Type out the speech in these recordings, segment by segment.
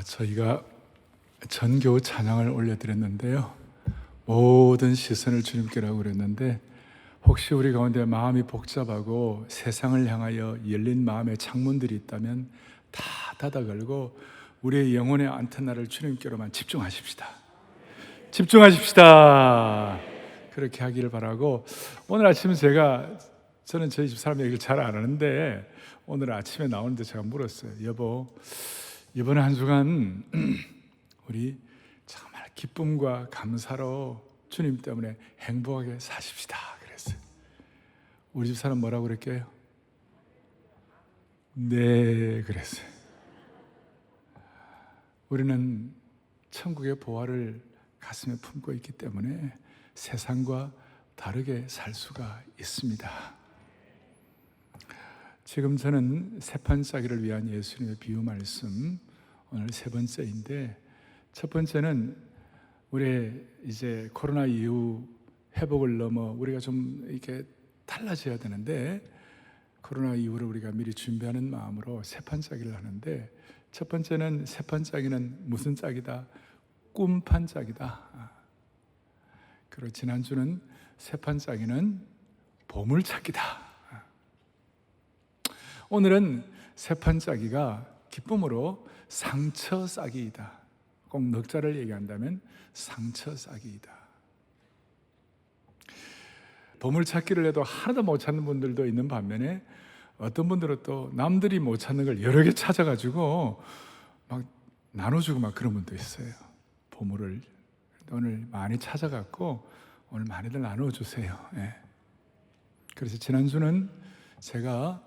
저희가 전교 찬양을 올려드렸는데요. 모든 시선을 주님께라고 그랬는데, 혹시 우리 가운데 마음이 복잡하고 세상을 향하여 열린 마음의 창문들이 있다면 다 닫아 걸고 우리의 영혼의 안테나를 주님께로만 집중하십시다. 집중하십시다. 그렇게 하기를 바라고, 오늘 아침에 저는 저희 집 사람 얘기를 잘 안 하는데 오늘 아침에 나오는데 제가 물었어요. 여보, 이번 한 주간 우리 정말 기쁨과 감사로 주님 때문에 행복하게 사십시다 그랬어요. 우리 집 사람 뭐라고 그랬게요? 네 그랬어요. 우리는 천국의 보화를 가슴에 품고 있기 때문에 세상과 다르게 살 수가 있습니다. 지금 저는 세판짜기를 위한 예수님의 비유 말씀, 오늘 세 번째인데, 첫 번째는 우리 이제 코로나 이후 회복을 넘어 우리가 좀 이렇게 달라져야 되는데, 코로나 이후를 우리가 미리 준비하는 마음으로 세판짜기를 하는데, 첫 번째는 세판짜기는 무슨 짝이다? 꿈판짜기다. 그리고 지난주는 세판짜기는 보물찾기다. 오늘은 세판짜기가 기쁨으로 상처싸기이다. 꼭 넉자를 얘기한다면 상처싸기이다. 보물찾기를 해도 하나도 못 찾는 분들도 있는 반면에, 어떤 분들은 또 남들이 못 찾는 걸 여러 개 찾아가지고 막 나눠주고 막 그런 분도 있어요. 보물을 오늘 많이 찾아갖고 오늘 많이들 나눠주세요. 예. 그래서 지난주는 제가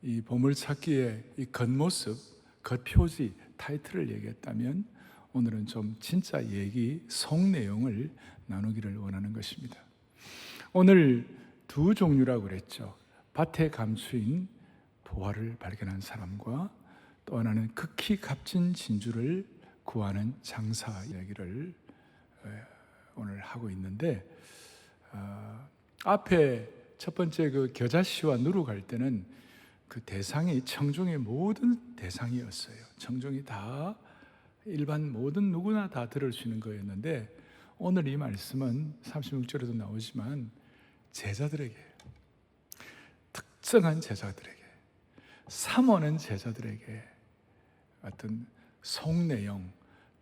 이 보물찾기의 이 겉모습, 겉표지, 타이틀을 얘기했다면, 오늘은 좀 진짜 얘기, 속 내용을 나누기를 원하는 것입니다. 오늘 두 종류라고 그랬죠. 밭에 감추인 보화를 발견한 사람과 또 하나는 극히 값진 진주를 구하는 장사 이야기를 오늘 하고 있는데, 앞에 첫 번째 그 겨자씨와 누룩 갈 때는 그 대상이 청중의 모든 대상이었어요. 청중이 다, 일반 모든 누구나 다 들을 수 있는 거였는데, 오늘 이 말씀은 36절에도 나오지만 제자들에게, 특정한 제자들에게, 삼원은 제자들에게 어떤 속 내용,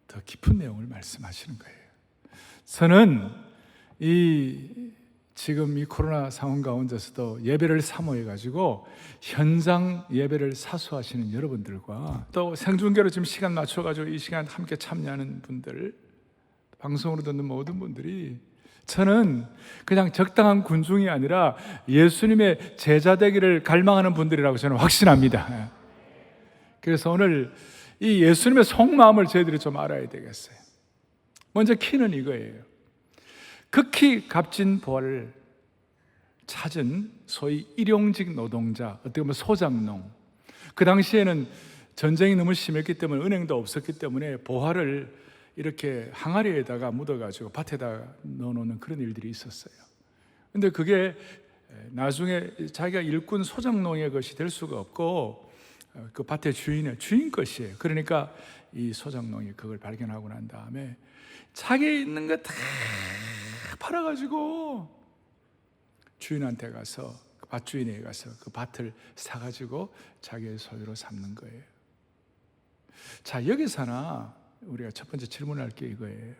더 깊은 내용을 말씀하시는 거예요. 저는 지금 이 코로나 상황 가운데서도 예배를 사모해가지고 현장 예배를 사수하시는 여러분들과, 또 생중계로 지금 시간 맞춰가지고 이 시간 함께 참여하는 분들, 방송으로 듣는 모든 분들이, 저는 그냥 적당한 군중이 아니라 예수님의 제자 되기를 갈망하는 분들이라고 저는 확신합니다. 그래서 오늘 이 예수님의 속마음을 저희들이 좀 알아야 되겠어요. 먼저 키는 이거예요. 극히 값진 보화를 찾은 소위 일용직 노동자, 어떻게 보면 소장농. 그 당시에는 전쟁이 너무 심했기 때문에 은행도 없었기 때문에 보화를 이렇게 항아리에다가 묻어가지고 밭에다 넣어놓는 그런 일들이 있었어요. 근데 그게 나중에 자기가 일꾼 소장농의 것이 될 수가 없고, 그 밭의 주인 것이에요. 그러니까 이 소장농이 그걸 발견하고 난 다음에 자기 있는 거 다 팔아가지고 주인한테 가서, 그 밭주인에게 가서 그 밭을 사가지고 자기의 소유로 삼는 거예요. 자, 여기서나 우리가 첫 번째 질문할 게 이거예요.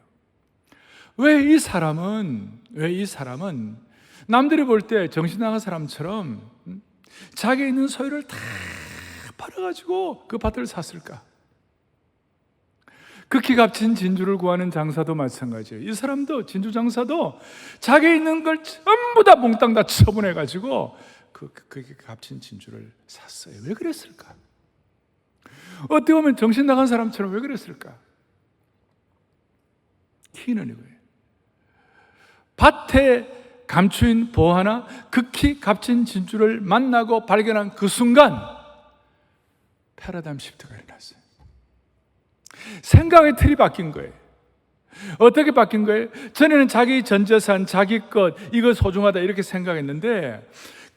왜 이 사람은 남들이 볼 때 정신 나간 사람처럼 자기 있는 소유를 다 팔아가지고 그 밭을 샀을까? 극히 값진 진주를 구하는 장사도 마찬가지예요. 이 사람도, 진주 장사도 자기 있는 걸 전부 다 몽땅 다 처분해가지고 그 값진 진주를 샀어요. 왜 그랬을까? 어떻게 보면 정신 나간 사람처럼 왜 그랬을까? 키는 이거예요. 밭에 감추인 보화나 극히 값진 진주를 만나고 발견한 그 순간 패러다임 시프트가 일어났어요. 생각의 틀이 바뀐 거예요. 어떻게 바뀐 거예요? 전에는 자기 전 재산, 자기 것, 이거 소중하다 이렇게 생각했는데,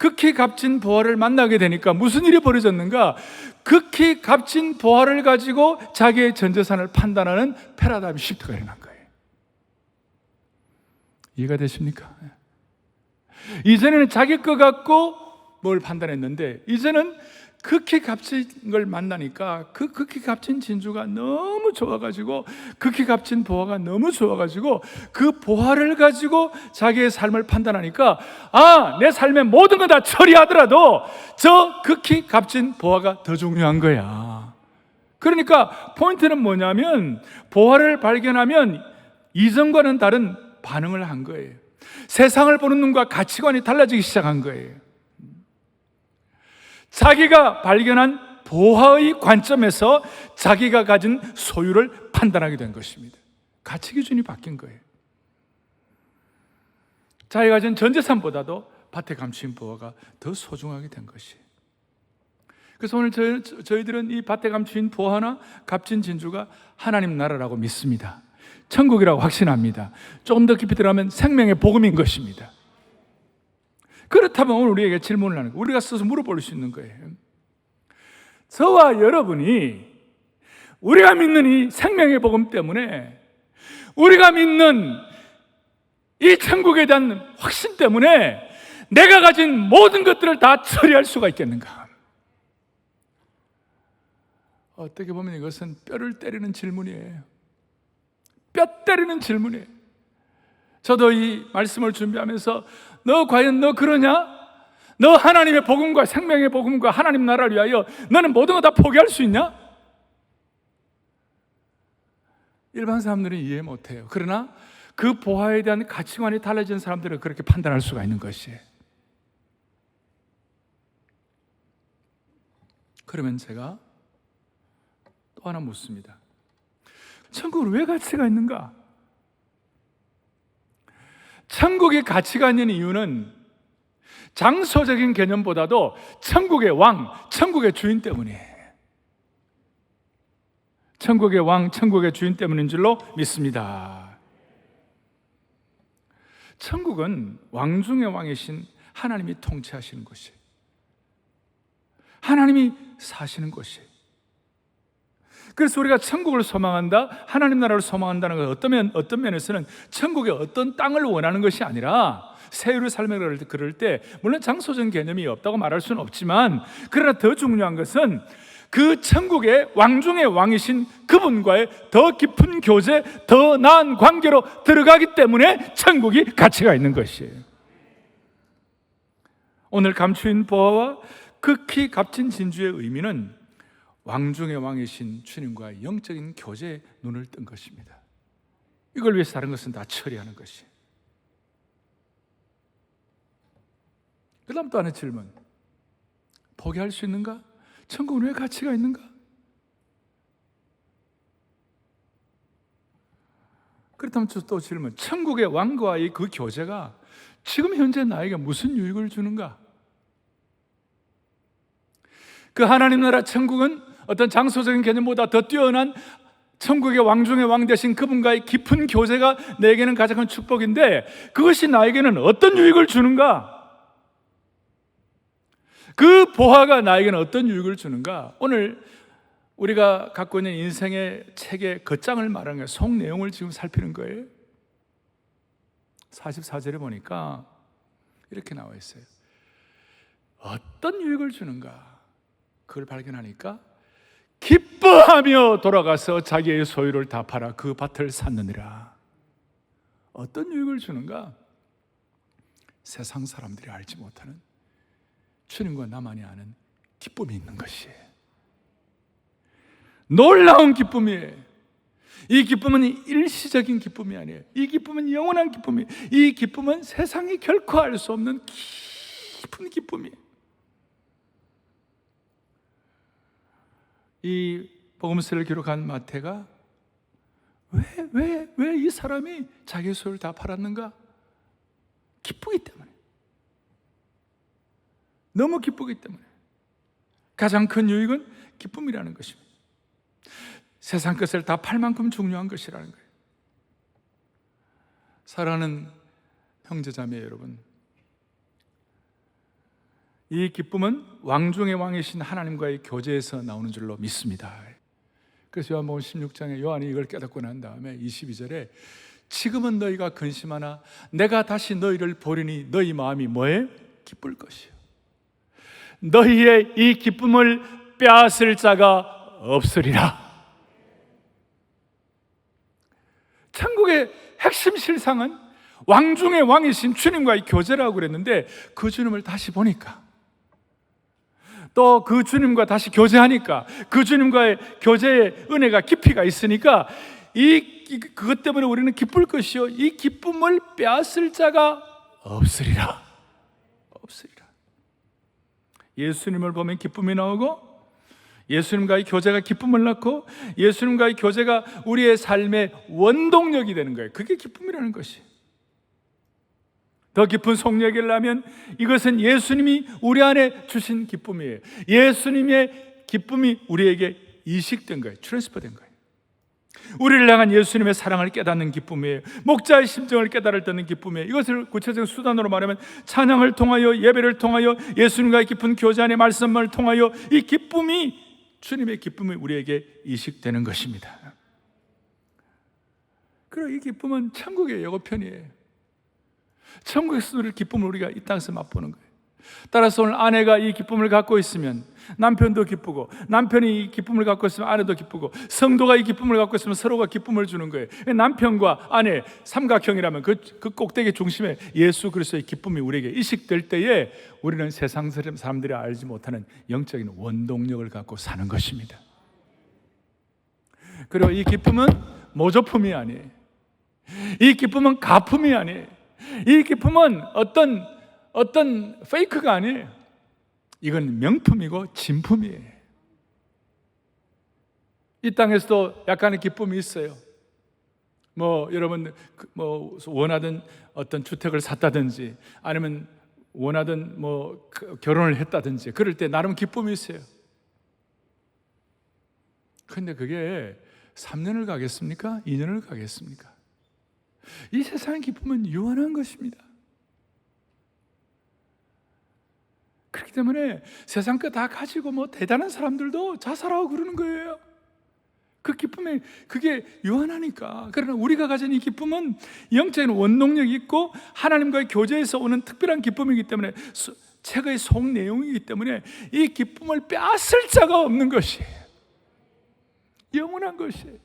극히 값진 보화를 만나게 되니까 무슨 일이 벌어졌는가? 극히 값진 보화를 가지고 자기의 전 재산을 판단하는 패러다임 시프트가 일어난 거예요. 이해가 되십니까? 이전에는 자기 거 갖고 뭘 판단했는데 이제는 극히 값진 걸 만나니까 그 극히 값진 진주가 너무 좋아가지고, 극히 값진 보화가 너무 좋아가지고 그 보화를 가지고 자기의 삶을 판단하니까, 내 삶의 모든 거 다 처리하더라도 저 극히 값진 보화가 더 중요한 거야. 그러니까 포인트는 뭐냐면, 보화를 발견하면 이전과는 다른 반응을 한 거예요. 세상을 보는 눈과 가치관이 달라지기 시작한 거예요. 자기가 발견한 보화의 관점에서 자기가 가진 소유를 판단하게 된 것입니다. 가치 기준이 바뀐 거예요. 자기가 가진 전 재산보다도 밭에 감추인 보화가 더 소중하게 된 것이에요. 그래서 오늘 저희들은 이 밭에 감추인 보화나 값진 진주가 하나님 나라라고 믿습니다. 천국이라고 확신합니다. 조금 더 깊이 들어가면 생명의 복음인 것입니다. 그렇다면 오늘 우리에게 질문을 하는 거예요. 우리가 스스로 물어볼 수 있는 거예요. 저와 여러분이 우리가 믿는 이 생명의 복음 때문에, 우리가 믿는 이 천국에 대한 확신 때문에 내가 가진 모든 것들을 다 처리할 수가 있겠는가? 어떻게 보면 이것은 뼈를 때리는 질문이에요. 뼈 때리는 질문이에요. 저도 이 말씀을 준비하면서 과연 너 그러냐? 너 하나님의 복음과 생명의 복음과 하나님 나라를 위하여 너는 모든 거 다 포기할 수 있냐? 일반 사람들은 이해 못해요. 그러나 그 보화에 대한 가치관이 달라진 사람들은 그렇게 판단할 수가 있는 것이에요. 그러면 제가 또 하나 묻습니다. 천국은 왜 가치가 있는가? 천국이 가치가 있는 이유는 장소적인 개념보다도 천국의 왕, 천국의 주인 때문이에요. 천국의 왕, 천국의 주인 때문인 줄로 믿습니다. 천국은 왕 중의 왕이신 하나님이 통치하시는 곳이에요. 하나님이 사시는 곳이에요. 그래서 우리가 천국을 소망한다, 하나님 나라를 소망한다는 건 어떤 면에서는 천국의 어떤 땅을 원하는 것이 아니라, 새 예루살렘을 그럴 때 물론 장소적인 개념이 없다고 말할 수는 없지만, 그러나 더 중요한 것은 그 천국의 왕 중의 왕이신 그분과의 더 깊은 교제, 더 나은 관계로 들어가기 때문에 천국이 가치가 있는 것이에요. 오늘 감추인 보화와 극히 값진 진주의 의미는 왕 중의 왕이신 주님과의 영적인 교제에 눈을 뜬 것입니다. 이걸 위해서 다른 것은 다 처리하는 것이에요. 그 다음 또 하나의 질문, 포기할 수 있는가? 천국은 왜 가치가 있는가? 그렇다면 또 질문, 천국의 왕과의 그 교제가 지금 현재 나에게 무슨 유익을 주는가? 그 하나님 나라 천국은 어떤 장소적인 개념보다 더 뛰어난 천국의 왕 중의 왕 되신 그분과의 깊은 교제가 내게는 가장 큰 축복인데, 그것이 나에게는 어떤 유익을 주는가? 그 보화가 나에게는 어떤 유익을 주는가? 오늘 우리가 갖고 있는 인생의 책의 겉장을 말하는 거예요. 속 내용을 지금 살피는 거예요. 44절에 보니까 이렇게 나와 있어요. 어떤 유익을 주는가? 그걸 발견하니까 기뻐하며 돌아가서 자기의 소유를 다 팔아 그 밭을 샀느니라. 어떤 유익을 주는가? 세상 사람들이 알지 못하는 주님과 나만이 아는 기쁨이 있는 것이에요. 놀라운 기쁨이에요. 이 기쁨은 일시적인 기쁨이 아니에요. 이 기쁨은 영원한 기쁨이에요. 이 기쁨은 세상이 결코 알 수 없는 깊은 기쁨이에요. 이 복음서를 기록한 마태가 왜 이 사람이 자기의 소유를 다 팔았는가? 기쁘기 때문에. 너무 기쁘기 때문에. 가장 큰 유익은 기쁨이라는 것입니다. 세상 것을 다 팔 만큼 중요한 것이라는 거예요. 사랑하는 형제자매 여러분, 이 기쁨은 왕 중의 왕이신 하나님과의 교제에서 나오는 줄로 믿습니다. 그래서 요한복음 16장에 요한이 이걸 깨닫고 난 다음에 22절에 지금은 너희가 근심하나 내가 다시 너희를 보리니 너희 마음이 뭐에? 기쁠 것이요 너희의 이 기쁨을 빼앗을 자가 없으리라. 천국의 핵심 실상은 왕 중의 왕이신 주님과의 교제라고 그랬는데 그 주님을 다시 보니까 또 그 주님과 다시 교제하니까 그 주님과의 교제의 은혜가 깊이가 있으니까 그것 때문에 우리는 기쁠 것이요 이 기쁨을 빼앗을 자가 없으리라. 없으리라. 예수님을 보면 기쁨이 나오고 예수님과의 교제가 기쁨을 낳고 예수님과의 교제가 우리의 삶의 원동력이 되는 거예요. 그게 기쁨이라는 것이. 더 깊은 속얘기를 하면 이것은 예수님이 우리 안에 주신 기쁨이에요. 예수님의 기쁨이 우리에게 이식된 거예요. 트랜스퍼된 거예요. 우리를 향한 예수님의 사랑을 깨닫는 기쁨이에요. 목자의 심정을 깨달을 때는 기쁨이에요. 이것을 구체적 수단으로 말하면 찬양을 통하여 예배를 통하여 예수님과의 깊은 교제 안의 말씀을 통하여 이 기쁨이 주님의 기쁨이 우리에게 이식되는 것입니다. 그리고 이 기쁨은 천국의 예고편이에요. 천국에서 누릴 기쁨을 우리가 이 땅에서 맛보는 거예요. 따라서 오늘 아내가 이 기쁨을 갖고 있으면 남편도 기쁘고 남편이 이 기쁨을 갖고 있으면 아내도 기쁘고 성도가 이 기쁨을 갖고 있으면 서로가 기쁨을 주는 거예요. 남편과 아내 삼각형이라면 그 꼭대기 중심에 예수 그리스도의 기쁨이 우리에게 이식될 때에 우리는 세상 사람들이 알지 못하는 영적인 원동력을 갖고 사는 것입니다. 그리고 이 기쁨은 모조품이 아니에요. 이 기쁨은 가품이 아니에요. 이 기쁨은 어떤 페이크가 아니에요. 이건 명품이고 진품이에요. 이 땅에서도 약간의 기쁨이 있어요. 여러분 원하던 어떤 주택을 샀다든지 아니면 원하던 결혼을 했다든지 그럴 때 나름 기쁨이 있어요. 그런데 그게 3년을 가겠습니까? 2년을 가겠습니까? 이 세상의 기쁨은 유한한 것입니다. 그렇기 때문에 세상 거 다 가지고 대단한 사람들도 자살하고 그러는 거예요. 그 기쁨에 그게 유한하니까. 그러나 우리가 가진 이 기쁨은 영적인 원동력이 있고 하나님과의 교제에서 오는 특별한 기쁨이기 때문에 책의 속 내용이기 때문에 이 기쁨을 빼앗을 자가 없는 것이에요. 영원한 것이에요.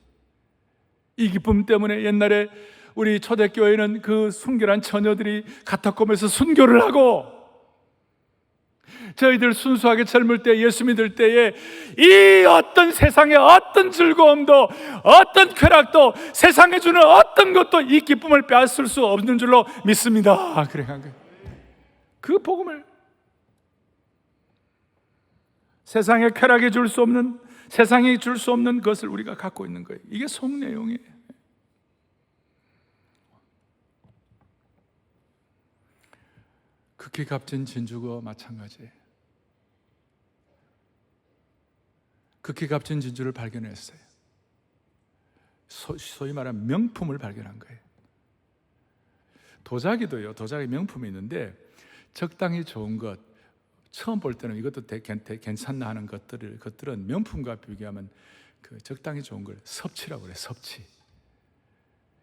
이 기쁨 때문에 옛날에 우리 초대교회는 그 순결한 처녀들이 카타콤에서 순교를 하고 저희들 순수하게 젊을 때 예수 믿을 때에 이 어떤 세상의 어떤 즐거움도 어떤 쾌락도 세상에 주는 어떤 것도 이 기쁨을 빼앗을 수 없는 줄로 믿습니다. 그래 한 거예요. 그 복음을 세상에 쾌락이 줄 수 없는 세상이 줄 수 없는 것을 우리가 갖고 있는 거예요. 이게 속 내용이에요. 극히 값진 진주가 마찬가지예요. 극히 값진 진주를 발견했어요. 소위 말하는 명품을 발견한 거예요. 도자기도요. 도자기 명품이 있는데 적당히 좋은 것, 처음 볼 때는 이것도 괜찮나 하는 것들은 명품과 비교하면 그 적당히 좋은 걸 섭취라고 그래요. 섭취.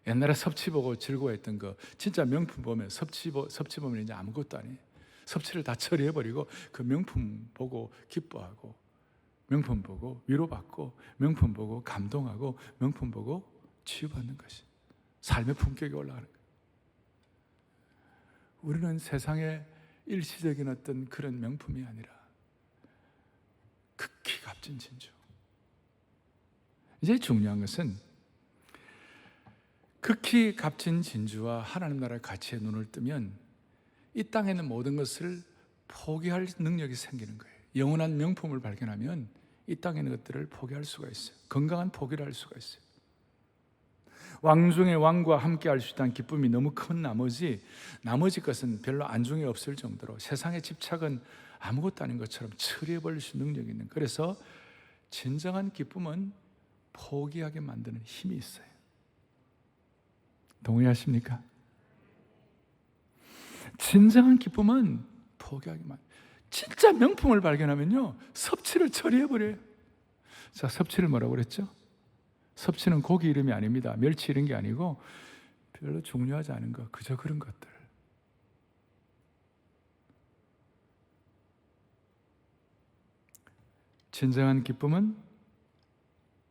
옛날에 섭취 보고 즐거워했던 거 진짜 명품 보면 섭취 보면 이제 아무것도 아니에요. 섭취를 다 처리해버리고 그 명품 보고 기뻐하고 명품 보고 위로받고 명품 보고 감동하고 명품 보고 치유받는 것이 삶의 품격이 올라가는 거예요. 우리는 세상의 일시적인 어떤 그런 명품이 아니라 극히 값진 진주. 이제 중요한 것은 극히 값진 진주와 하나님 나라의 가치에 눈을 뜨면 이 땅에 있는 모든 것을 포기할 능력이 생기는 거예요. 영원한 명품을 발견하면 이 땅에 있는 것들을 포기할 수가 있어요. 건강한 포기를 할 수가 있어요. 왕 중의 왕과 함께 할 수 있다는 기쁨이 너무 큰 나머지 것은 별로 안중에 없을 정도로 세상의 집착은 아무것도 아닌 것처럼 처리해버릴 수 있는 능력이 있는. 그래서 진정한 기쁨은 포기하게 만드는 힘이 있어요. 동의하십니까? 진정한 기쁨은 포기하기만. 진짜 명품을 발견하면요, 섭취를 처리해버려요. 자, 섭취를 뭐라고 그랬죠? 섭취는 고기 이름이 아닙니다. 멸치 이런 게 아니고 별로 중요하지 않은 것, 그저 그런 것들. 진정한 기쁨은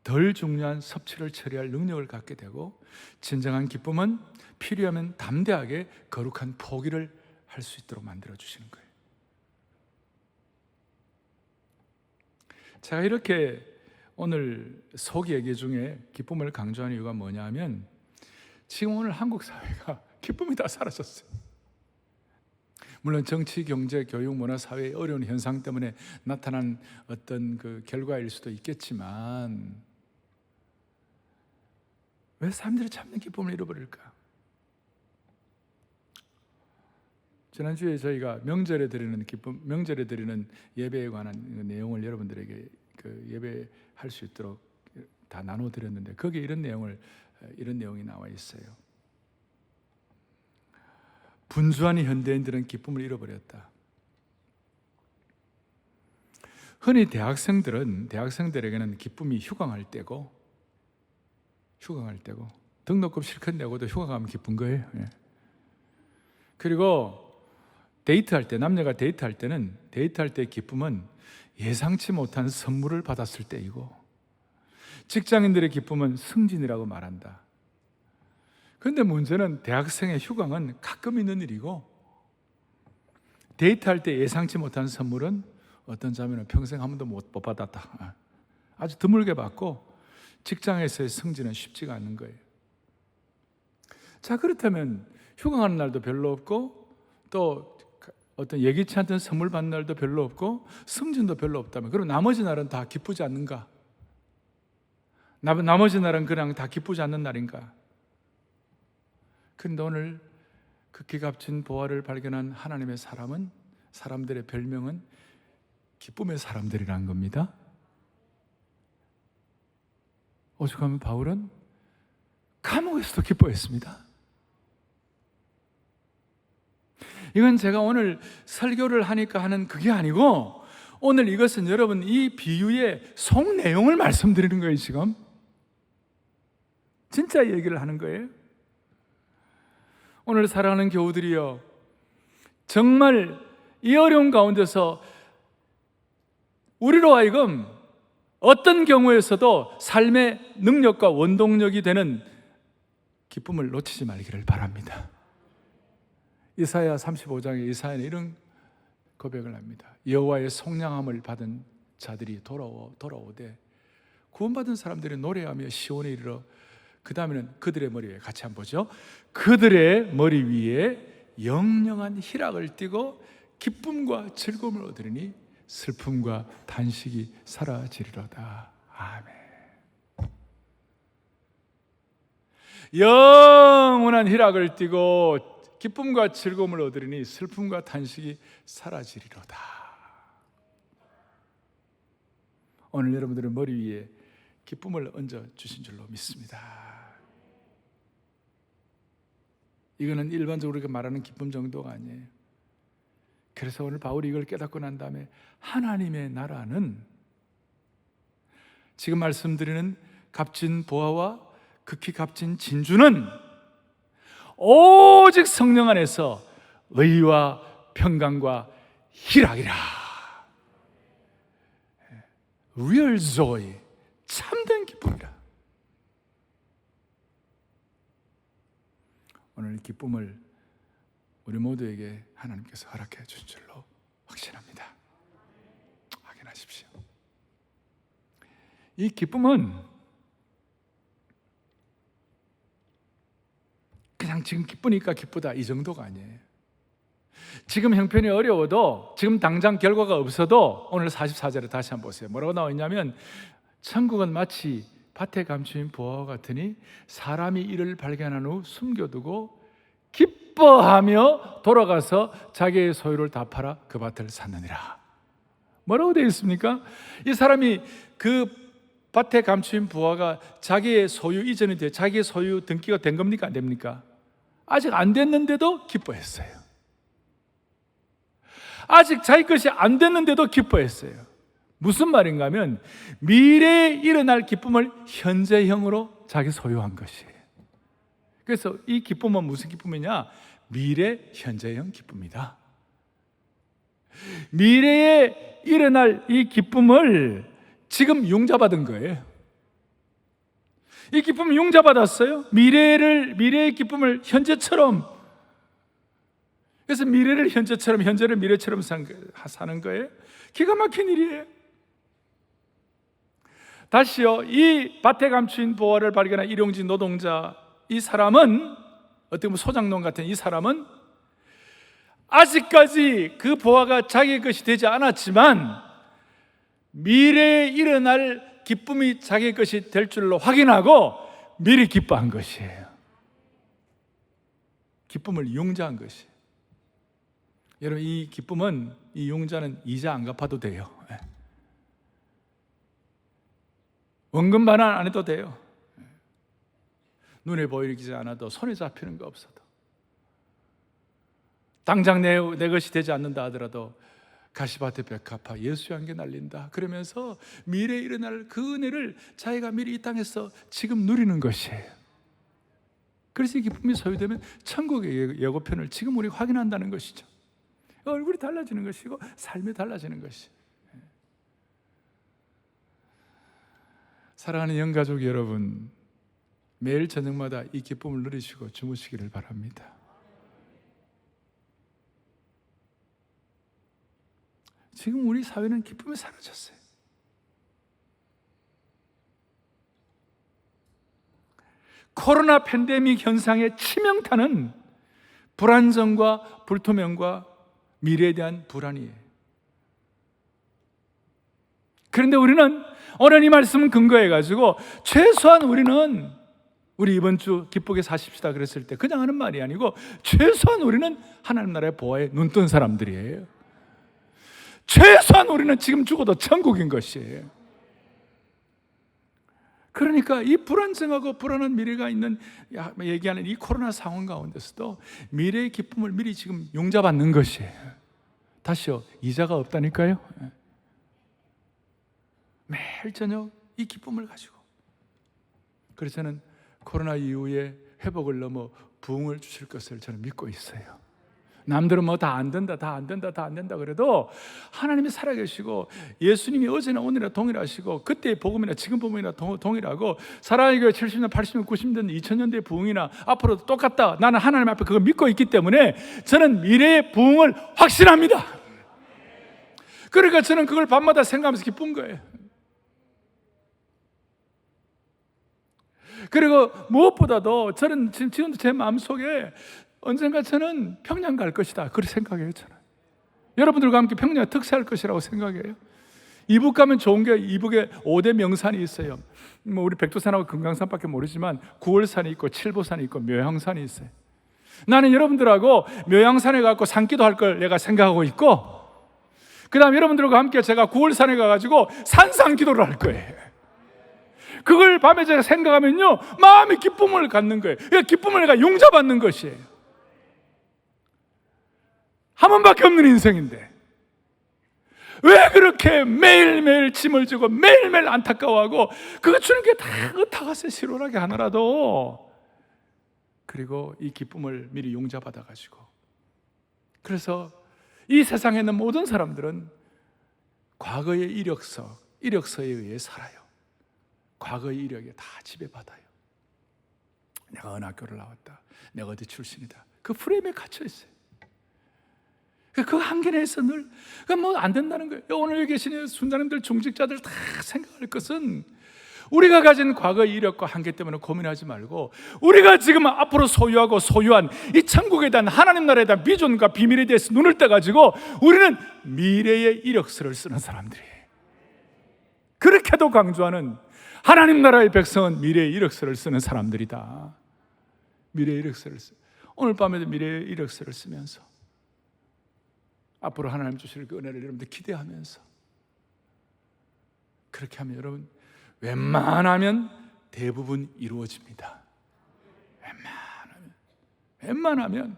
덜 중요한 섭취를 처리할 능력을 갖게 되고, 진정한 기쁨은 필요하면 담대하게 거룩한 포기를 할 수 있도록 만들어 주시는 거예요. 제가 이렇게 오늘 속 얘기 중에 기쁨을 강조하는 이유가 뭐냐 하면, 지금 오늘 한국 사회가 기쁨이 다 사라졌어요. 물론 정치, 경제, 교육, 문화, 사회의 어려운 현상 때문에 나타난 어떤 그 결과일 수도 있겠지만, 왜 사람들이 참는 기쁨을 잃어버릴까? 지난주에 저희가 명절에 드리는 기쁨, 명절에 드리는 예배에 관한 내용을 여러분들에게 예배할 수 있도록 다 나눠드렸는데, 거기에 이런 내용이 나와 있어요. 분주한 현대인들은 기쁨을 잃어버렸다. 흔히 대학생들에게는 기쁨이 휴강할 때고 등록금 실컷 내고도 휴가 가면 기쁜 거예요. 그리고 남녀가 데이트할 때의 기쁨은 예상치 못한 선물을 받았을 때이고, 직장인들의 기쁨은 승진이라고 말한다. 그런데 문제는 대학생의 휴강은 가끔 있는 일이고, 데이트할 때 예상치 못한 선물은 어떤 자매는 평생 한 번도 못 받았다. 아주 드물게 받고, 직장에서의 승진은 쉽지가 않는 거예요. 자, 그렇다면 휴강하는 날도 별로 없고, 또 어떤 예기치 않던 선물 받는 날도 별로 없고, 승진도 별로 없다면, 그럼 나머지 날은 다 기쁘지 않는가? 나머지 날은 그냥 다 기쁘지 않는 날인가? 그런데 오늘 극히 값진 보화를 발견한 하나님의 사람들의 별명은 기쁨의 사람들이라는 겁니다. 오죽하면 바울은 감옥에서도 기뻐했습니다. 이건 제가 오늘 설교를 하니까 하는 그게 아니고, 오늘 이것은 여러분 이 비유의 속 내용을 말씀드리는 거예요. 지금 진짜 얘기를 하는 거예요. 오늘 사랑하는 교우들이여, 정말 이 어려운 가운데서 우리로 하여금 어떤 경우에서도 삶의 능력과 원동력이 되는 기쁨을 놓치지 말기를 바랍니다. 이사야 35장에 이사야는 이런 고백을 합니다. 여호와의 속량함을 받은 자들이 돌아오되, 구원받은 사람들이 노래하며 시온에 이르러, 그 다음에는 그들의 머리 위에, 같이 한번 보죠. 그들의 머리 위에 영영한 희락을 띠고 기쁨과 즐거움을 얻으리니 슬픔과 단식이 사라지리로다. 아멘. 영원한 희락을 띠고 기쁨과 즐거움을 얻으리니 슬픔과 단식이 사라지리로다. 오늘 여러분들의 머리 위에 기쁨을 얹어 주신 줄로 믿습니다. 이거는 일반적으로 우리가 말하는 기쁨 정도가 아니에요. 그래서 오늘 바울이 이걸 깨닫고 난 다음에, 하나님의 나라는, 지금 말씀드리는 값진 보화와 극히 값진 진주는 오직 성령 안에서 의와 평강과 희락이라. Real joy, 참된 기쁨이라. 오늘 기쁨을 우리 모두에게 하나님께서 허락해 주신 줄로 확신합니다. 확인하십시오. 이 기쁨은 그냥 지금 기쁘니까 기쁘다 이 정도가 아니에요. 지금 형편이 어려워도, 지금 당장 결과가 없어도, 오늘 44절에 다시 한번 보세요. 뭐라고 나와 있냐면, 천국은 마치 밭에 감추인 보화와 같으니 사람이 이를 발견한 후 숨겨두고 기뻐하며 돌아가서 자기의 소유를 다 팔아 그 밭을 샀느니라. 뭐라고 되어 있습니까? 이 사람이 그 밭에 감추인 부화가 자기의 소유 이전이 돼, 자기의 소유 등기가 된 겁니까? 안 됩니까? 아직 안 됐는데도 기뻐했어요. 아직 자기 것이 안 됐는데도 기뻐했어요. 무슨 말인가 하면 미래에 일어날 기쁨을 현재형으로 자기 소유한 것이에요. 그래서 이 기쁨은 무슨 기쁨이냐? 미래 현재형 기쁨이다. 미래에 일어날 이 기쁨을 지금 용자받은 거예요. 이 기쁨을 용자받았어요. 미래의 기쁨을 현재처럼. 그래서 미래를 현재처럼, 현재를 미래처럼 사는 거예요. 기가 막힌 일이에요. 다시요, 이 밭에 감추인 보화를 발견한 일용직 노동자, 이 사람은 어떻게 보면 소장농 같은 이 사람은 아직까지 그 보화가 자기의 것이 되지 않았지만 미래에 일어날 기쁨이 자기의 것이 될 줄로 확인하고 미리 기뻐한 것이에요. 기쁨을 용자한 것이에요. 여러분, 이 기쁨은, 이 용자는 이자 안 갚아도 돼요. 원금 반환 안 해도 돼요. 눈에 보이지 않아도, 손에 잡히는 거 없어도, 당장 내 것이 되지 않는다 하더라도 가시밭에 백합화, 예수의 안개 날린다 그러면서 미래에 일어날 그 은혜를 자기가 미리 이 땅에서 지금 누리는 것이에요. 그래서 이 기쁨이 소유되면 천국의 예고편을 지금 우리 확인한다는 것이죠. 얼굴이 달라지는 것이고 삶이 달라지는 것이. 사랑하는 영가족 여러분, 매일 저녁마다 이 기쁨을 누리시고 주무시기를 바랍니다. 지금 우리 사회는 기쁨이 사라졌어요. 코로나 팬데믹 현상의 치명타는 불안정과 불투명과 미래에 대한 불안이에요. 그런데 우리는 오늘 이 말씀을 근거해가지고 최소한 우리 이번 주 기쁘게 사십시다 그랬을 때 그냥 하는 말이 아니고 최소한 우리는 하나님 나라의 보호에 눈뜬 사람들이에요. 최소한 우리는 지금 죽어도 천국인 것이에요. 그러니까 이 불안정하고 불안한 미래가 있는, 얘기하는 이 코로나 상황 가운데서도 미래의 기쁨을 미리 지금 용자받는 것이에요. 다시요, 이자가 없다니까요. 매일 저녁 이 기쁨을 가지고. 그래서 저는 코로나 이후에 회복을 넘어 부흥을 주실 것을 저는 믿고 있어요. 남들은 뭐 다 안 된다 그래도 하나님이 살아계시고 예수님이 어제나 오늘이나 동일하시고 그때의 복음이나 지금 복음이나 동일하고 사랑의 교회 70년, 80년, 90년, 2000년대의 부흥이나 앞으로도 똑같다. 나는 하나님 앞에 그걸 믿고 있기 때문에 저는 미래의 부흥을 확신합니다. 그러니까 저는 그걸 밤마다 생각하면서 기쁜 거예요. 그리고 무엇보다도 저는 지금도 제 마음속에 언젠가 저는 평양 갈 것이다 그렇게 생각해요. 저는 여러분들과 함께 평양에 특사할 것이라고 생각해요. 이북 가면 좋은 게 이북에 5대 명산이 있어요. 뭐 우리 백두산하고 금강산밖에 모르지만 9월산이 있고 칠보산이 있고 묘향산이 있어요. 나는 여러분들하고 묘향산에 가서 산기도 할 걸 내가 생각하고 있고, 그 다음 여러분들과 함께 제가 9월산에 가가지고 산상기도를 할 거예요. 그걸 밤에 제가 생각하면요 마음의 기쁨을 갖는 거예요. 그러니까 기쁨을 내가 용자받는 것이에요. 한 번밖에 없는 인생인데 왜 그렇게 매일매일 짐을 지고 매일매일 안타까워하고 그거 주는 게 다 의탁하세요. 실오라게 하나라도. 그리고 이 기쁨을 미리 용자받아가지고, 그래서 이 세상에 있는 모든 사람들은 과거의 이력서에 의해 살아요. 과거의 이력에 다 지배받아요. 내가 어느 학교를 나왔다, 내가 어디 출신이다, 그 프레임에 갇혀 있어요. 그 한계 내에서 늘 뭐 안 된다는 거예요. 오늘 여기 계신 순자님들, 중직자들 다 생각할 것은 우리가 가진 과거의 이력과 한계 때문에 고민하지 말고 우리가 지금 앞으로 소유한 이 천국에 대한, 하나님 나라에 대한 비전과 비밀에 대해서 눈을 떠가지고 우리는 미래의 이력서를 쓰는 사람들이에요. 그렇게도 강조하는 하나님 나라의 백성은 미래의 이력서를 쓰는 사람들이다. 미래의 이력서를 오늘 밤에도 미래의 이력서를 쓰면서 앞으로 하나님 주실 그 은혜를 여러분들 기대하면서 그렇게 하면 여러분 웬만하면 대부분 이루어집니다. 웬만하면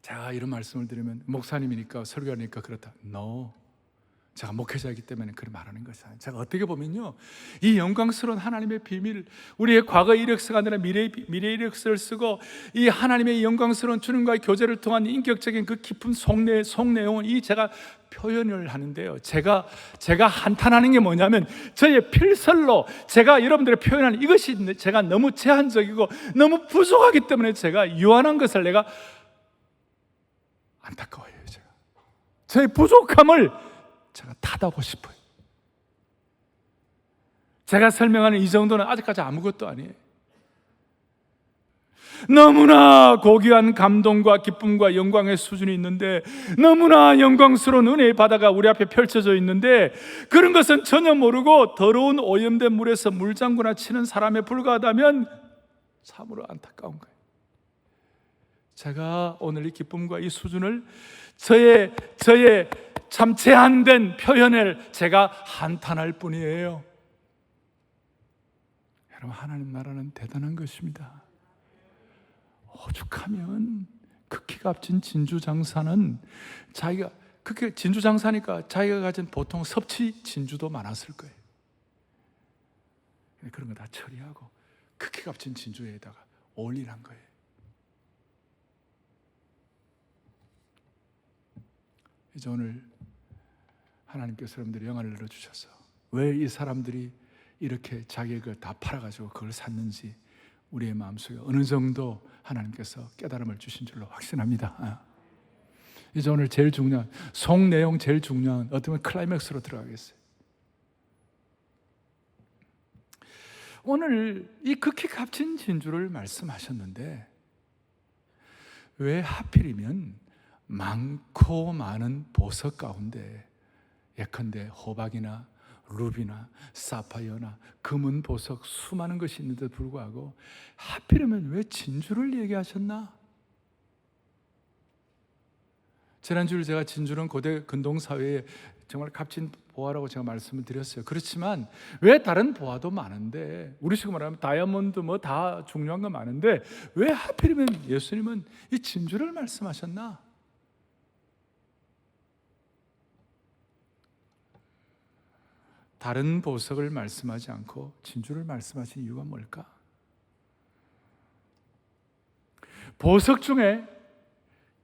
제가 이런 말씀을 드리면 목사님이니까 설교하니까 그렇다. No. 제가 목회자이기 때문에 그렇게 말하는 것이에요. 제가 어떻게 보면요, 이 영광스러운 하나님의 비밀, 우리의 과거 이력서가 아니라 미래 이력서를 쓰고 이 하나님의 영광스러운 주님과의 교제를 통한 인격적인 그 깊은 속내용은 이 제가 표현을 하는데요, 제가 한탄하는 게 뭐냐면 저의 필설로 제가 여러분들의 표현하는 이것이 제가 너무 제한적이고 너무 부족하기 때문에 제가 유한한 것을 내가 안타까워해요. 제가 저의 부족함을 제가 탓하고 싶어요. 제가 설명하는 이 정도는 아직까지 아무것도 아니에요. 너무나 고귀한 감동과 기쁨과 영광의 수준이 있는데, 너무나 영광스러운 은혜의 바다가 우리 앞에 펼쳐져 있는데, 그런 것은 전혀 모르고 더러운 오염된 물에서 물장구나 치는 사람에 불과하다면 참으로 안타까운 거예요. 제가 오늘 이 기쁨과 이 수준을 저의 참 제한된 표현을 제가 한탄할 뿐이에요. 여러분, 하나님 나라는 대단한 것입니다. 오죽하면 극히 값진 진주장사는 자기가 그렇게 진주장사니까 자기가 가진 보통 섭취 진주도 많았을 거예요. 그런 거 다 처리하고 극히 값진 진주에다가 올리란 거예요. 이제 오늘 하나님께서 여러분들의 영안을 열어주셔서 왜 이 사람들이 이렇게 자기의 걸 다 팔아가지고 그걸 샀는지 우리의 마음속에 어느 정도 하나님께서 깨달음을 주신 줄로 확신합니다. 이제 오늘 제일 중요한 속내용, 제일 중요한 어떻게 보면 클라이맥스로 들어가겠어요. 오늘 이 극히 값진 진주를 말씀하셨는데 왜 하필이면 많고 많은 보석 가운데 예컨대 호박이나 루비나 사파이어나 금은 보석 수많은 것이 있는데도 불구하고 하필이면 왜 진주를 얘기하셨나? 지난주에 제가 진주는 고대 근동사회에 정말 값진 보화라고 제가 말씀을 드렸어요. 그렇지만 왜 다른 보화도 많은데, 우리식으로 말하면 다이아몬드 뭐 다 중요한 거 많은데 왜 하필이면 예수님은 이 진주를 말씀하셨나? 다른 보석을 말씀하지 않고 진주를 말씀하신 이유가 뭘까? 보석 중에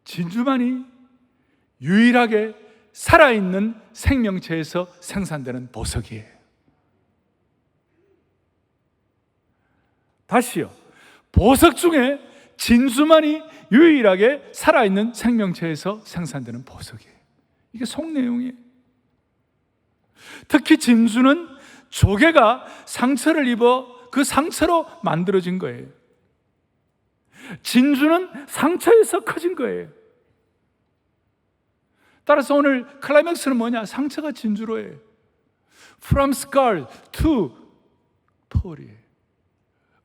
진주만이 유일하게 살아있는 생명체에서 생산되는 보석이에요. 다시요. 보석 중에 진주만이 유일하게 살아있는 생명체에서 생산되는 보석이에요. 이게 속내용이에요. 특히 진주는 조개가 상처를 입어 그 상처로 만들어진 거예요. 진주는 상처에서 커진 거예요. 따라서 오늘 클라이맥스는 뭐냐? 상처가 진주로 해요. From scar to pearl이에요.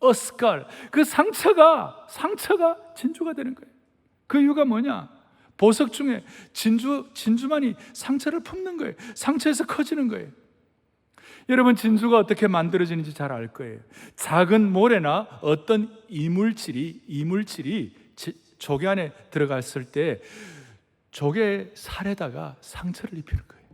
A scar. 그 상처가 진주가 되는 거예요. 그 이유가 뭐냐? 보석 중에 진주만이 상처를 품는 거예요. 상처에서 커지는 거예요. 여러분, 진주가 어떻게 만들어지는지 잘 알 거예요. 작은 모래나 어떤 이물질이 조개 안에 들어갔을 때 조개 살에다가 상처를 입히는 거예요.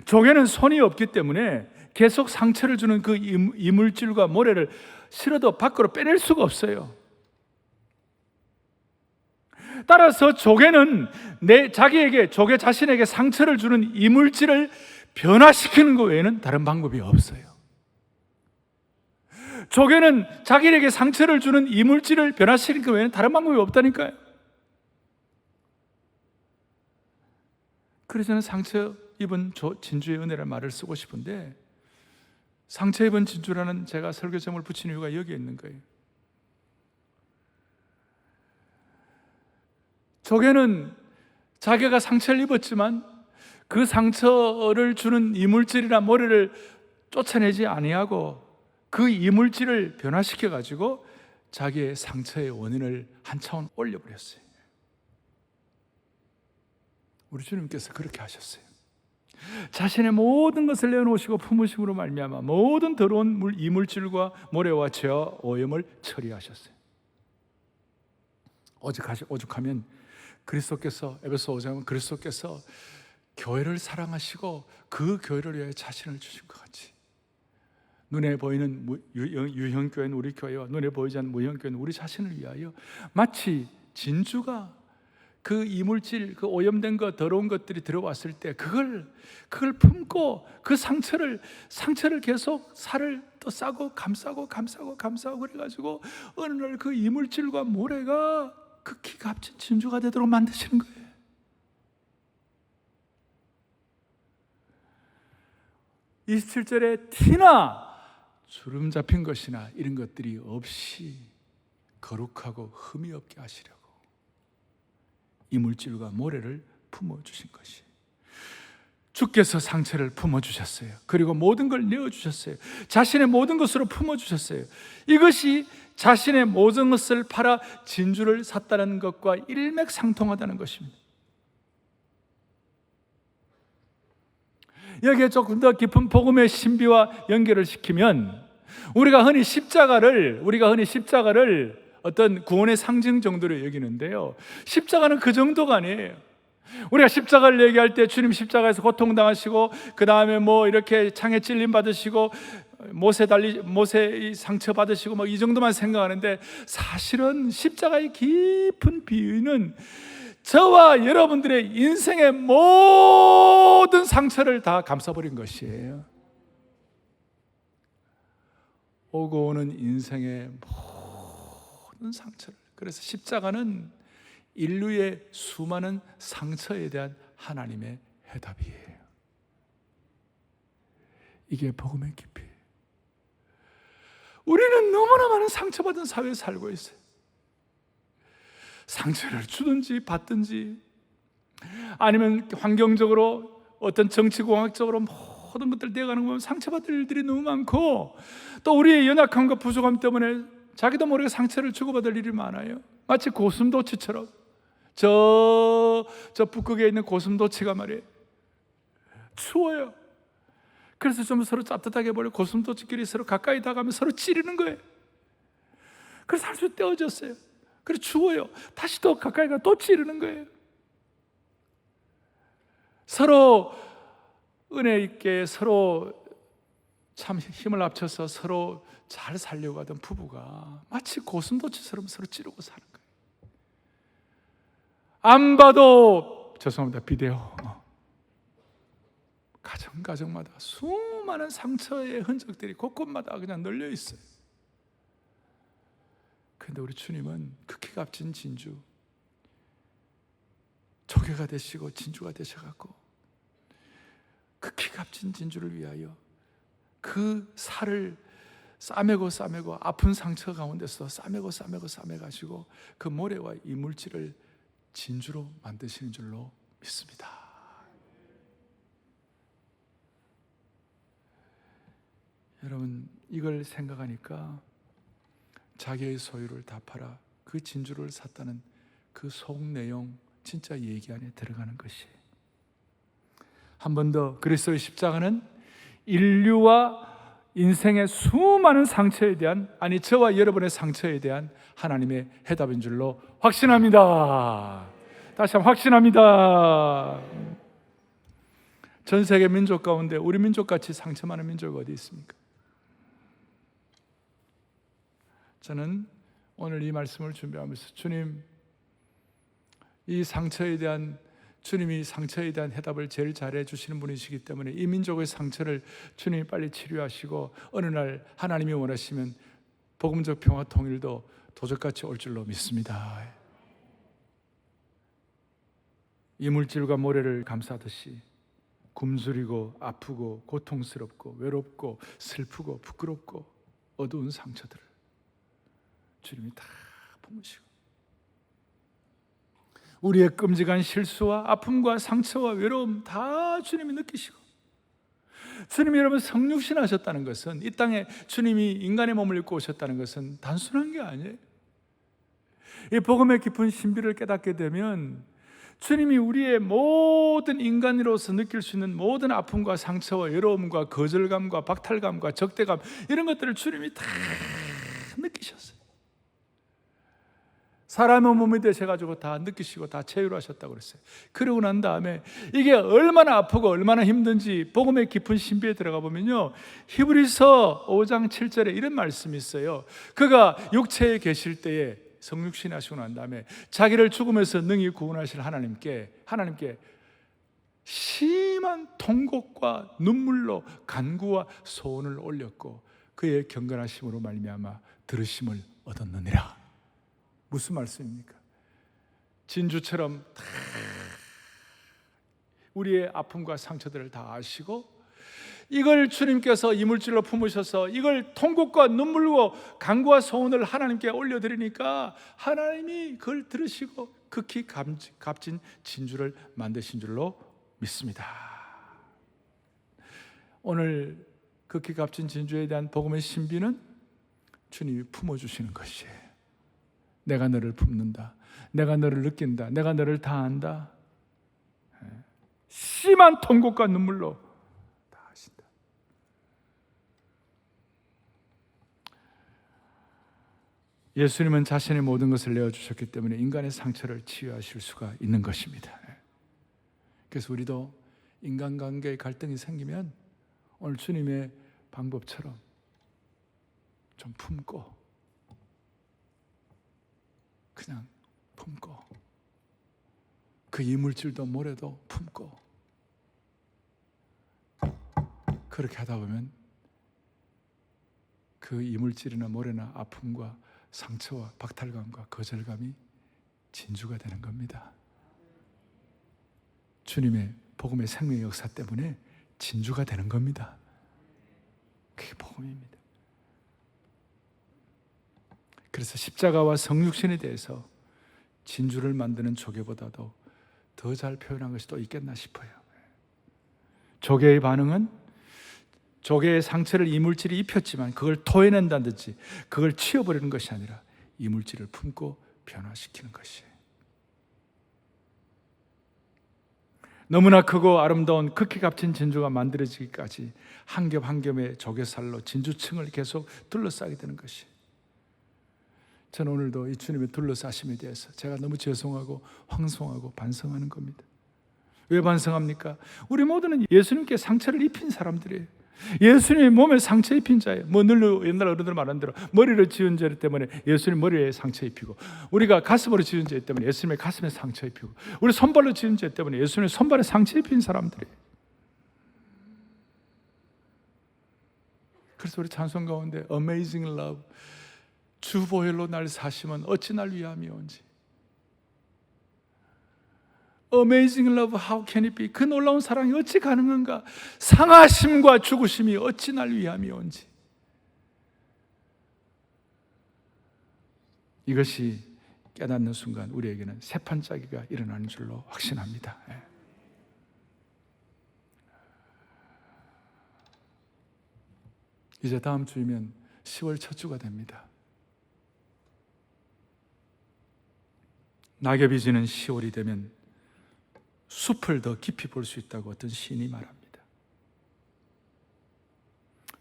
조개는 손이 없기 때문에 계속 상처를 주는 그 이물질과 모래를 실어도 밖으로 빼낼 수가 없어요. 따라서 조개는 조개 자신에게 상처를 주는 이물질을 변화시키는 것 외에는 다른 방법이 없어요. 조개는 자기에게 상처를 주는 이물질을 변화시키는 것 외에는 다른 방법이 없다니까요. 그래서 저는 상처 입은 진주의 은혜라는 말을 쓰고 싶은데, 상처 입은 진주라는 제가 설교 제목을 붙인 이유가 여기에 있는 거예요. 조개는 자기가 상처를 입었지만 그 상처를 주는 이물질이나 모래를 쫓아내지 아니하고 그 이물질을 변화시켜 가지고 자기의 상처의 원인을 한 차원 올려버렸어요. 우리 주님께서 그렇게 하셨어요. 자신의 모든 것을 내어놓으시고 품으심으로 말미암아 모든 더러운 이물질과 모래와 죄와 오염을 처리하셨어요. 오죽하면 그리스도께서, 에베소 5장은 그리스도께서 교회를 사랑하시고 그 교회를 위해 자신을 주신 것 같이, 눈에 보이는 유형교회는 우리 교회와 눈에 보이지 않는 무형교회는 우리 자신을 위하여 마치 진주가 그 이물질, 그 오염된 것, 더러운 것들이 들어왔을 때 그걸 품고 그 상처를 계속 살을 또 싸고 감싸고 그래가지고 어느 날 그 이물질과 모래가 극히 값진 진주가 되도록 만드시는 거예요. 이 27절에 티나 주름 잡힌 것이나 이런 것들이 없이 거룩하고 흠이 없게 하시려고 이물질과 모래를 품어주신 것이, 주께서 상처를 품어주셨어요. 그리고 모든 걸 내어주셨어요. 자신의 모든 것으로 품어주셨어요. 이것이 자신의 모든 것을 팔아 진주를 샀다는 것과 일맥상통하다는 것입니다. 여기에 조금 더 깊은 복음의 신비와 연결을 시키면 우리가 흔히 십자가를 어떤 구원의 상징 정도로 여기는데요, 십자가는 그 정도가 아니에요. 우리가 십자가를 얘기할 때 주님 십자가에서 고통당하시고 그 다음에 뭐 이렇게 창에 찔림 받으시고 모세 상처 받으시고 뭐 이 정도만 생각하는데, 사실은 십자가의 깊은 비유는 저와 여러분들의 인생의 모든 상처를 다 감싸버린 것이에요. 오고 오는 인생의 모든 상처를. 그래서 십자가는 인류의 수많은 상처에 대한 하나님의 해답이에요. 이게 복음의 깊이에요. 우리는 너무나 많은 상처받은 사회에 살고 있어요. 상처를 주든지 받든지, 아니면 환경적으로 어떤 정치공학적으로 모든 것들 되어가는 거 보면 상처받을 일들이 너무 많고, 또 우리의 연약함과 부족함 때문에 자기도 모르게 상처를 주고받을 일이 많아요. 마치 고슴도치처럼, 저 북극에 있는 고슴도치가 말이에요, 추워요. 그래서 좀 서로 따뜻하게 보려 고슴도치끼리 서로 가까이 다가가면 서로 찌르는 거예요. 그래서 할 수 떼어졌어요. 그래서 추워요. 다시 또 가까이 가 또 찌르는 거예요. 서로 은혜 있게 서로 참 힘을 합쳐서 서로 잘 살려고 하던 부부가 마치 고슴도치처럼 서로 찌르고 사는 거예요. 안 봐도, 죄송합니다, 비데오, 가정마다 수많은 상처의 흔적들이 곳곳마다 그냥 널려 있어요. 그런데 우리 주님은 극히 값진 진주, 조개가 되시고 진주가 되셔갖고 극히 값진 진주를 위하여 그 살을 싸매고 아픈 상처 가운데서 싸매가지고 그 모래와 이물질을 진주로 만드시는 줄로 믿습니다. 여러분, 이걸 생각하니까 자기의 소유를 다 팔아 그 진주를 샀다는 그 속 내용 진짜 얘기 안에 들어가는 것이, 한 번 더 그리스도의 십자가는 인류와 인생의 수많은 상처에 대한, 아니 저와 여러분의 상처에 대한 하나님의 해답인 줄로 확신합니다. 다시 한번 확신합니다. 전 세계 민족 가운데 우리 민족같이 상처 많은 민족이 어디 있습니까? 저는 오늘 이 말씀을 준비하면서 주님이 상처에 대한 해답을 제일 잘해 주시는 분이시기 때문에 이 민족의 상처를 주님이 빨리 치료하시고 어느 날 하나님이 원하시면 복음적 평화 통일도 도적같이 올 줄로 믿습니다. 이물질과 모래를 감싸듯이 굶주리고 아프고 고통스럽고 외롭고 슬프고 부끄럽고 어두운 상처들을 주님이 다 품으시고, 우리의 끔찍한 실수와 아픔과 상처와 외로움 다 주님이 느끼시고, 주님이 여러분 성육신 하셨다는 것은, 이 땅에 주님이 인간의 몸을 입고 오셨다는 것은 단순한 게 아니에요. 이 복음의 깊은 신비를 깨닫게 되면 주님이 우리의 모든 인간으로서 느낄 수 있는 모든 아픔과 상처와 외로움과 거절감과 박탈감과 적대감, 이런 것들을 주님이 다 느끼셨어요. 사람의 몸이 되셔가지고 다 느끼시고 다 체휼하셨다고 그랬어요. 그러고 난 다음에 이게 얼마나 아프고 얼마나 힘든지 복음의 깊은 신비에 들어가 보면요, 히브리서 5장 7절에 이런 말씀이 있어요. 그가 육체에 계실 때에 성육신 하시고 난 다음에 자기를 죽음에서 능히 구원하실 하나님께 심한 통곡과 눈물로 간구와 소원을 올렸고 그의 경건하심으로 말미암아 들으심을 얻었느니라. 무슨 말씀입니까? 진주처럼 다 우리의 아픔과 상처들을 다 아시고 이걸 주님께서 이물질로 품으셔서 이걸 통곡과 눈물로 간구와 소원을 하나님께 올려드리니까 하나님이 그걸 들으시고 극히 값진 진주를 만드신 줄로 믿습니다. 오늘 극히 값진 진주에 대한 복음의 신비는 주님이 품어주시는 것이에요. 내가 너를 품는다, 내가 너를 느낀다, 내가 너를 다 안다. 심한 통곡과 눈물로 다 하신다. 예수님은 자신의 모든 것을 내어주셨기 때문에 인간의 상처를 치유하실 수가 있는 것입니다. 그래서 우리도 인간관계에 갈등이 생기면 오늘 주님의 방법처럼 좀 품고, 그냥 품고, 그 이물질도 모래도 품고, 그렇게 하다 보면 그 이물질이나 모래나 아픔과 상처와 박탈감과 거절감이 진주가 되는 겁니다. 주님의 복음의 생명의 역사 때문에 진주가 되는 겁니다. 그게 복음입니다. 그래서 십자가와 성육신에 대해서 진주를 만드는 조개보다도 더 잘 표현한 것이 또 있겠나 싶어요. 조개의 반응은 조개의 상처를 이물질이 입혔지만 그걸 토해낸다든지 그걸 치워버리는 것이 아니라 이물질을 품고 변화시키는 것이에요. 너무나 크고 아름다운 극히 값진 진주가 만들어지기까지 한 겹 한 겹의 조개살로 진주층을 계속 둘러싸게 되는 것이, 저는 오늘도 이 주님의 둘러싸심에 대해서 제가 너무 죄송하고 황송하고 반성하는 겁니다. 왜 반성합니까? 우리 모두는 예수님께 상처를 입힌 사람들이에요. 예수님의 몸에 상처 입힌 자예요. 늘 옛날 어른들 말한 대로 머리를 지은 죄 때문에 예수님 머리에 상처 입히고, 우리가 가슴으로 지은 죄 때문에 예수님의 가슴에 상처 입히고, 우리 손발로 지은 죄 때문에 예수님의 손발에 상처 입힌 사람들이에요. 그래서 우리 찬송 가운데 Amazing Love, 주 보혈로 날 사시면 어찌 날 위함이 온지, Amazing love, how can it be? 그 놀라운 사랑이 어찌 가능한가? 상하심과 죽으심이 어찌 날 위함이 온지. 이것이 깨닫는 순간 우리에게는 새판짜기가 일어나는 줄로 확신합니다. 이제 다음 주이면 10월 첫 주가 됩니다. 낙엽이 지는 10월이 되면 숲을 더 깊이 볼 수 있다고 어떤 시인이 말합니다.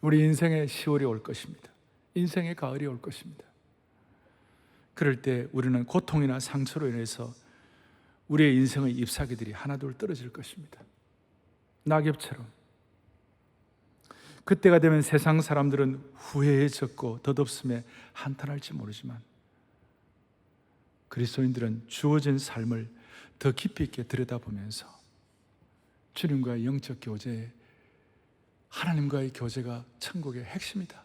우리 인생의 10월이 올 것입니다. 인생의 가을이 올 것입니다. 그럴 때 우리는 고통이나 상처로 인해서 우리의 인생의 잎사귀들이 하나둘 떨어질 것입니다. 낙엽처럼. 그때가 되면 세상 사람들은 후회에 젖고 덧없음에 한탄할지 모르지만 그리스도인들은 주어진 삶을 더 깊이 있게 들여다보면서 주님과의 영적 교제, 하나님과의 교제가 천국의 핵심이다.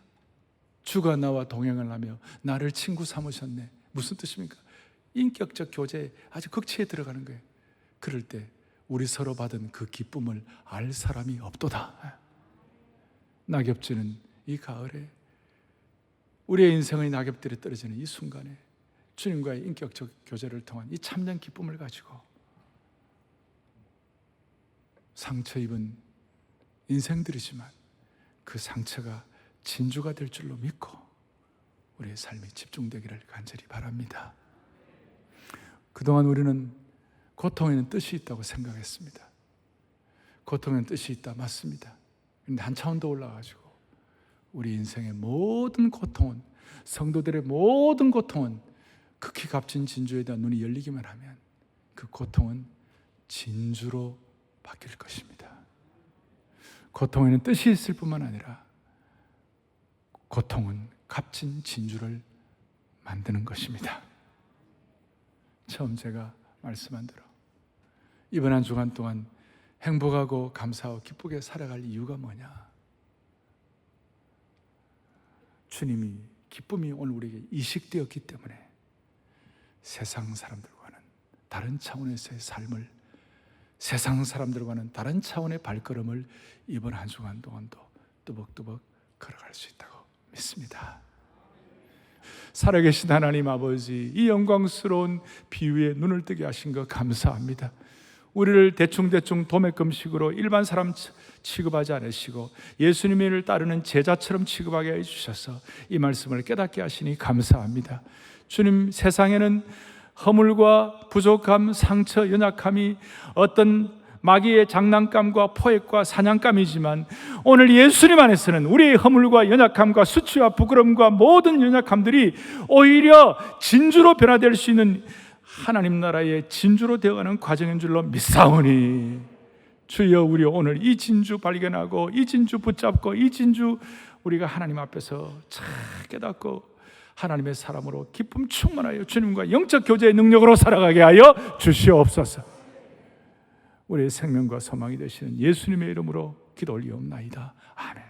주가 나와 동행을 하며 나를 친구 삼으셨네. 무슨 뜻입니까? 인격적 교제에 아주 극치에 들어가는 거예요. 그럴 때 우리 서로 받은 그 기쁨을 알 사람이 없도다. 낙엽지는 이 가을에, 우리의 인생의 낙엽들이 떨어지는 이 순간에 주님과의 인격적 교제를 통한 이 참된 기쁨을 가지고 상처 입은 인생들이지만 그 상처가 진주가 될 줄로 믿고 우리의 삶이 집중되기를 간절히 바랍니다. 그동안 우리는 고통에는 뜻이 있다고 생각했습니다. 고통에는 뜻이 있다, 맞습니다. 그런데 한 차원 더 올라가지고 우리 인생의 모든 고통은, 성도들의 모든 고통은 극히 값진 진주에 대한 눈이 열리기만 하면 그 고통은 진주로 바뀔 것입니다. 고통에는 뜻이 있을 뿐만 아니라 고통은 값진 진주를 만드는 것입니다. 처음 제가 말씀한 대로 이번 한 주간 동안 행복하고 감사하고 기쁘게 살아갈 이유가 뭐냐? 주님이 기쁨이 오늘 우리에게 이식되었기 때문에 세상 사람들과는 다른 차원에서의 삶을, 세상 사람들과는 다른 차원의 발걸음을 이번 한 주간 동안도 뚜벅뚜벅 걸어갈 수 있다고 믿습니다. 살아계신 하나님 아버지, 이 영광스러운 비유에 눈을 뜨게 하신 것 감사합니다. 우리를 대충대충 도매금식으로 일반 사람 취급하지 않으시고 예수님을 따르는 제자처럼 취급하게 해주셔서 이 말씀을 깨닫게 하시니 감사합니다. 주님, 세상에는 허물과 부족함, 상처, 연약함이 어떤 마귀의 장난감과 포획과 사냥감이지만 오늘 예수님 안에서는 우리의 허물과 연약함과 수치와 부끄러움과 모든 연약함들이 오히려 진주로 변화될 수 있는 하나님 나라의 진주로 되어가는 과정인 줄로 믿사오니 주여, 우리 오늘 이 진주 발견하고 이 진주 붙잡고 이 진주 우리가 하나님 앞에서 잘 깨닫고 하나님의 사람으로 기쁨 충만하여 주님과 영적 교제의 능력으로 살아가게 하여 주시옵소서. 우리의 생명과 소망이 되시는 예수님의 이름으로 기도 올리옵나이다. 아멘.